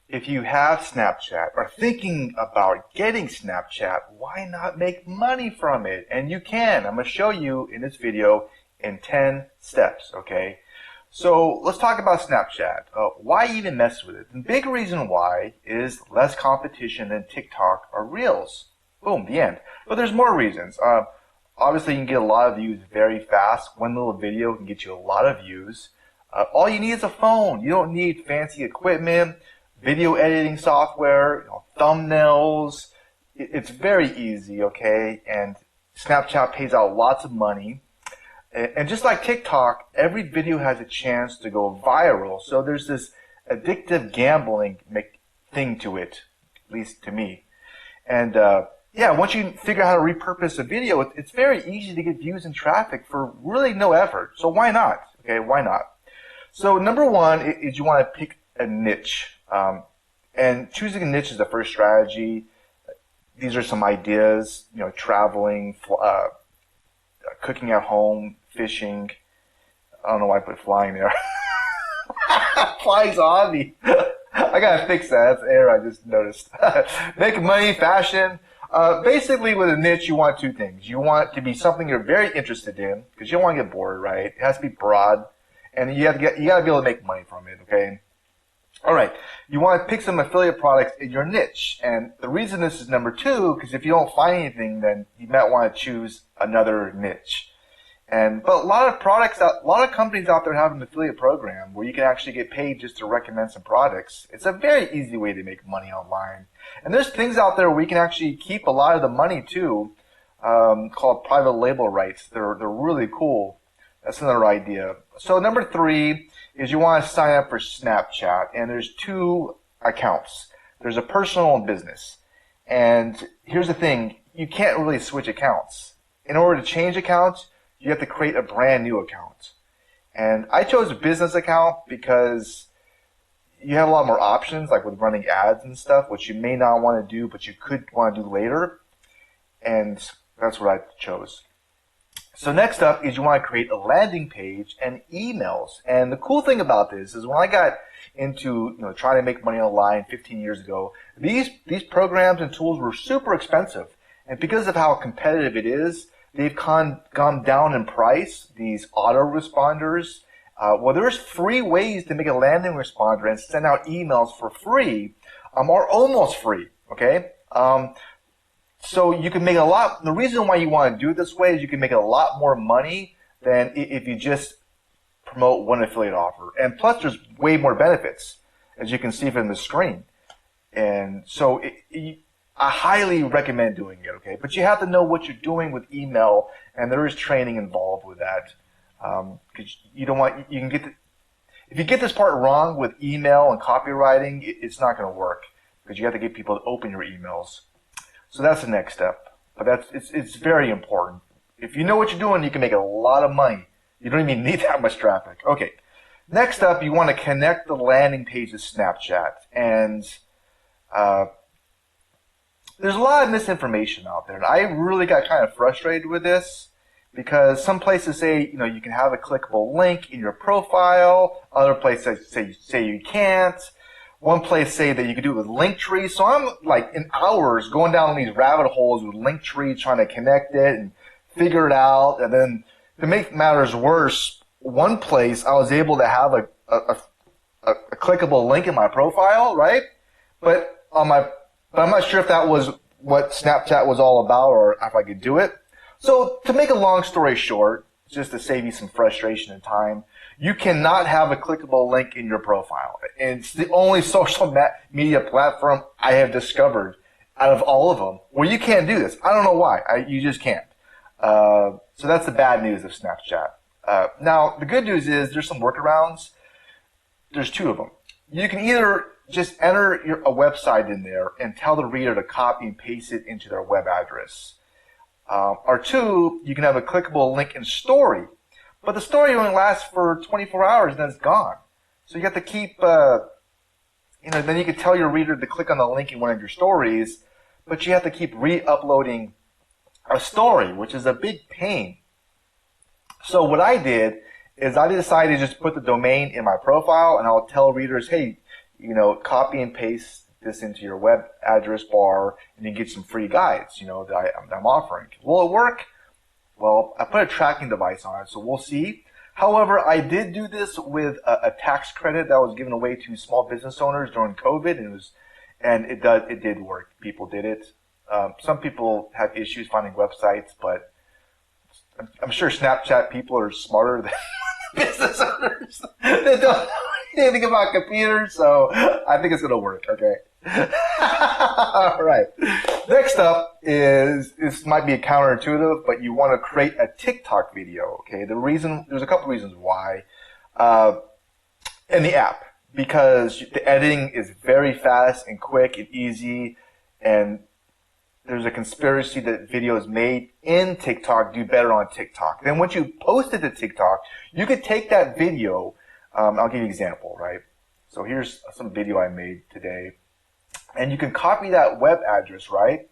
If you have Snapchat or thinking about getting Snapchat, why not make money from it? And you can. I'm going to show you in this video in 10 steps, okay? So let's talk about Snapchat. Why even mess with it? The big reason why is less competition than TikTok or Reels. Boom, the end. But there's more reasons. Obviously, you can get a lot of views very fast. One little video can get you a lot of views. All you need is a phone. You don't need fancy equipment, video editing software, thumbnails. It's very easy, okay? And Snapchat pays out lots of money. And just like TikTok, every video has a chance to go viral. So there's this addictive gambling thing to it, at least to me. And yeah, once you figure out how to repurpose a video, it's very easy to get views and traffic for really no effort. So why not? Okay, why not? So number one is you want to pick a niche. And choosing a niche is the first strategy. These are some ideas, traveling, cooking at home, fishing. I don't know why I put flying there. Flying's a hobby. I gotta fix that. That's error I just noticed. Make money, fashion. Basically, with a niche, you want two things. You want it to be something you're very interested in, because you don't want to get bored, right? It has to be broad, and you gotta be able to make money from it, okay? All right. You want to pick some affiliate products in your niche, and the reason this is number two, because if you don't find anything, then you might want to choose another niche. But a lot of companies out there have an affiliate program where you can actually get paid just to recommend some products. It's a very easy way to make money online. And there's things out there where you can actually keep a lot of the money too, called private label rights. They're really cool. That's another idea. So number three is you want to sign up for Snapchat, and there's two accounts. There's a personal and business. And here's the thing, you can't really switch accounts. In order to change accounts, you have to create a brand new account. And I chose a business account because you have a lot more options, like with running ads and stuff, which you may not want to do, but you could want to do later. And that's what I chose. So next up is you want to create a landing page and emails. And the cool thing about this is when I got into trying to make money online 15 years ago, these programs and tools were super expensive. And because of how competitive it is, they've gone down in price, these autoresponders. Well, there's free ways to make a landing responder and send out emails for free, or almost free, okay? So you can make a lot. The reason why you want to do it this way is you can make a lot more money than if you just promote one affiliate offer. And plus, there's way more benefits, as you can see from the screen. And so I highly recommend doing it, okay? But you have to know what you're doing with email, and there is training involved with that. Because you don't want, you can get if you get this part wrong with email and copywriting, it's not going to work, because you have to get people to open your emails. So that's the next step. But it's very important. If you know what you're doing, you can make a lot of money. You don't even need that much traffic. Okay. Next up, you want to connect the landing page to Snapchat. And there's a lot of misinformation out there. And I really got kind of frustrated with this because some places say, you can have a clickable link in your profile. Other places say you can't. One place say that you can do it with Linktree. So I'm like in hours going down these rabbit holes with Linktree trying to connect it and figure it out. And then to make matters worse, one place I was able to have a clickable link in my profile, right? But I'm not sure if that was what Snapchat was all about or if I could do it. So to make a long story short, just to save you some frustration and time, you cannot have a clickable link in your profile. And it's the only social media platform I have discovered out of all of them where you can't do this. I don't know why. You just can't. So that's the bad news of Snapchat. Now, the good news is there's some workarounds. There's two of them. You can either just enter a website in there and tell the reader to copy and paste it into their web address. Or two, you can have a clickable link in Story. But the story only lasts for 24 hours and then it's gone. So you have to keep, then you can tell your reader to click on the link in one of your stories, but you have to keep re-uploading a story, which is a big pain. So what I did is I decided to just put the domain in my profile, and I'll tell readers, hey, copy and paste this into your web address bar, and you get some free guides, that I'm offering. Will it work? Well, I put a tracking device on it, so we'll see. However, I did do this with a tax credit that was given away to small business owners during COVID, and it did work. People did it. Some people have issues finding websites, but I'm sure Snapchat people are smarter than business owners. They don't know anything about computers, so I think it's going to work, okay? All right. Next up this might be counterintuitive, but you want to create a TikTok video, okay? There's a couple reasons why. In the app, because the editing is very fast and quick and easy, and there's a conspiracy that videos made in TikTok do better on TikTok. Then once you post it to TikTok, you could take that video. I'll give you an example, right? So here's some video I made today. And you can copy that web address, right?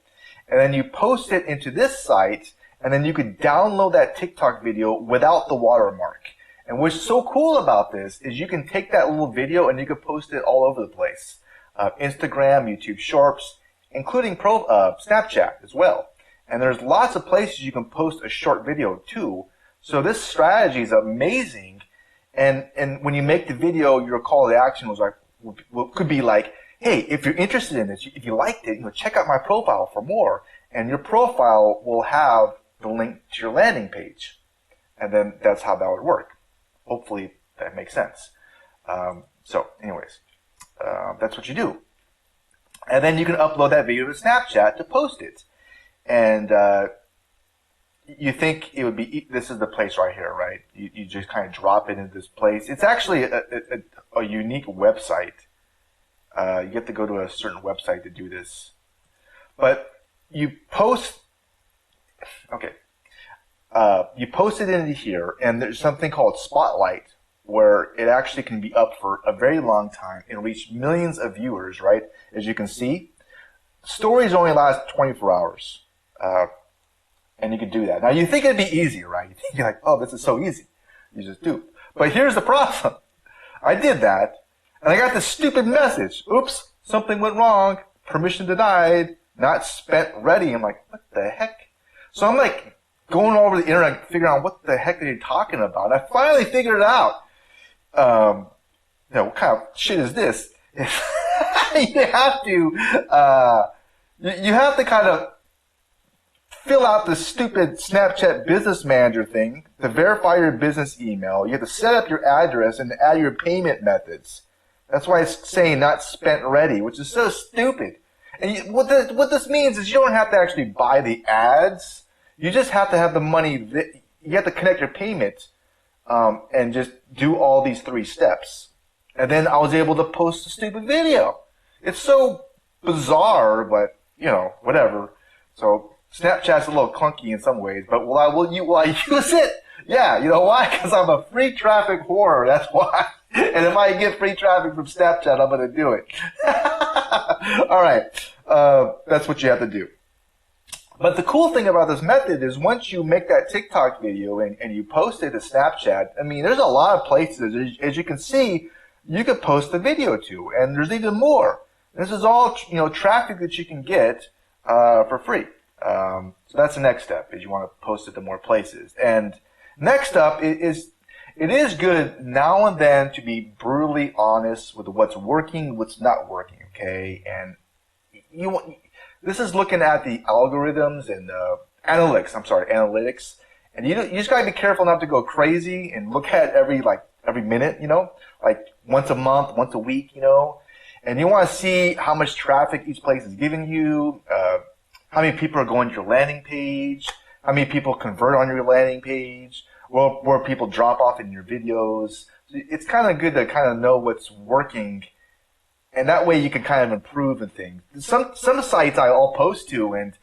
And then you post it into this site, and then you could download that TikTok video without the watermark. And what's so cool about this is you can take that little video and you can post it all over the place. Instagram, YouTube Shorts, including Snapchat as well. And there's lots of places you can post a short video too. So this strategy is amazing. And when you make the video, your call to action could be like, hey, if you're interested in this, if you liked it, check out my profile for more. And your profile will have the link to your landing page. And then that's how that would work. Hopefully that makes sense. So anyways, that's what you do. And then you can upload that video to Snapchat to post it. And you think it would be, this is the place right here, right? You just kind of drop it into this place. It's actually a unique website. You have to go to a certain website to do this. But you post, okay. You post it into here, and there's something called Spotlight, where it actually can be up for a very long time and reach millions of viewers, right? As you can see, stories only last 24 hours. And you can do that. Now, you think it'd be easy, right? You think you're like, oh, this is so easy. You just do. But here's the problem. I did that, and I got this stupid message. Oops, something went wrong. Permission denied. Not spent ready. I'm like, what the heck? So I'm like going over the internet, figuring out what the heck are they talking about. And I finally figured it out. What kind of shit is this? You have to kind of fill out the stupid Snapchat business manager thing to verify your business email. You have to set up your address and add your payment methods. That's why it's saying not spent ready, which is so stupid. And what this means is you don't have to actually buy the ads. You just have to have the money. You have to connect your payment and just do all these 3 steps. And then I was able to post a stupid video. It's so bizarre, but, whatever. So Snapchat's a little clunky in some ways, but will I use it? Yeah, you know why? Because I'm a free traffic whore, that's why. And if I get free traffic from Snapchat, I'm going to do it. Alright, that's what you have to do. But the cool thing about this method is once you make that TikTok video and you post it to Snapchat, there's a lot of places, as you can see, you could post the video to, and there's even more. This is all, traffic that you can get for free. So that's the next step, is you want to post it to more places. And next up it is good now and then to be brutally honest with what's working, what's not working, okay? And this is looking at the algorithms and analytics. And you just gotta be careful not to go crazy and look at every minute, like once a month, once a week, And you want to see how much traffic each place is giving you, how many people are going to your landing page, how many people convert on your landing page, where people drop off in your videos. It's kind of good to kind of know what's working, and that way you can kind of improve in things. Some sites I'll post to, and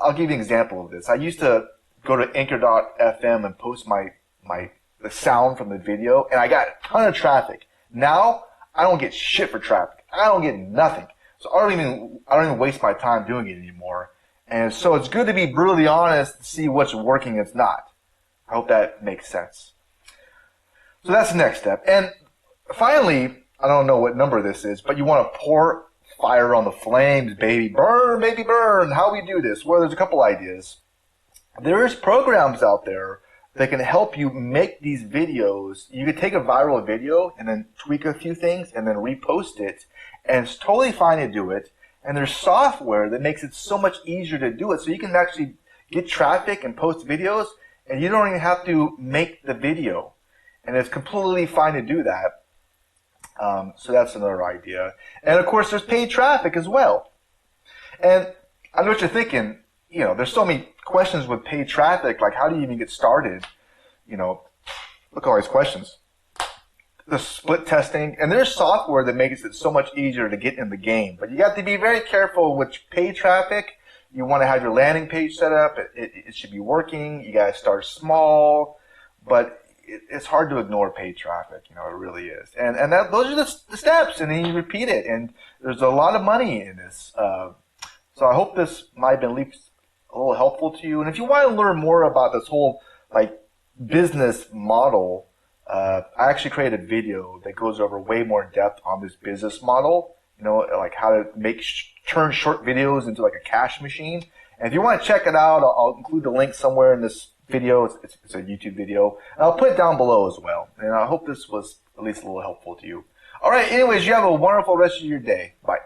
I'll give you an example of this. I used to go to Anchor.fm and post the sound from the video, and I got a ton of traffic. Now I don't get shit for traffic. I don't get nothing. So I don't even waste my time doing it anymore. And so it's good to be brutally honest to see what's working and what's not. I hope that makes sense. So that's the next step. And finally, I don't know what number this is, but you want to pour fire on the flames, baby. Burn, baby, burn. How we do this? Well, there's a couple ideas. There is programs out there that can help you make these videos. You could take a viral video and then tweak a few things and then repost it. And it's totally fine to do it. And there's software that makes it so much easier to do it. So you can actually get traffic and post videos, and you don't even have to make the video. And it's completely fine to do that. So that's another idea. And of course, there's paid traffic as well. And I know what you're thinking. You know, there's so many questions with paid traffic. Like, how do you even get started? You know, look at all these questions. The split testing, and there's software that makes it so much easier to get in the game. But you got to be very careful with paid traffic. You want to have your landing page set up. It should be working. You got to start small, but it's hard to ignore paid traffic. You know, it really is. And those are the steps, and then you repeat it. And there's a lot of money in this. So I hope this might have been at least a little helpful to you. And if you want to learn more about this whole like business model, I actually created a video that goes over way more in depth on this business model. You know, like how to turn short videos into like a cash machine. And if you want to check it out, I'll include the link somewhere in this video. It's a YouTube video. And I'll put it down below as well. And I hope this was at least a little helpful to you. All right. Anyways, you have a wonderful rest of your day. Bye.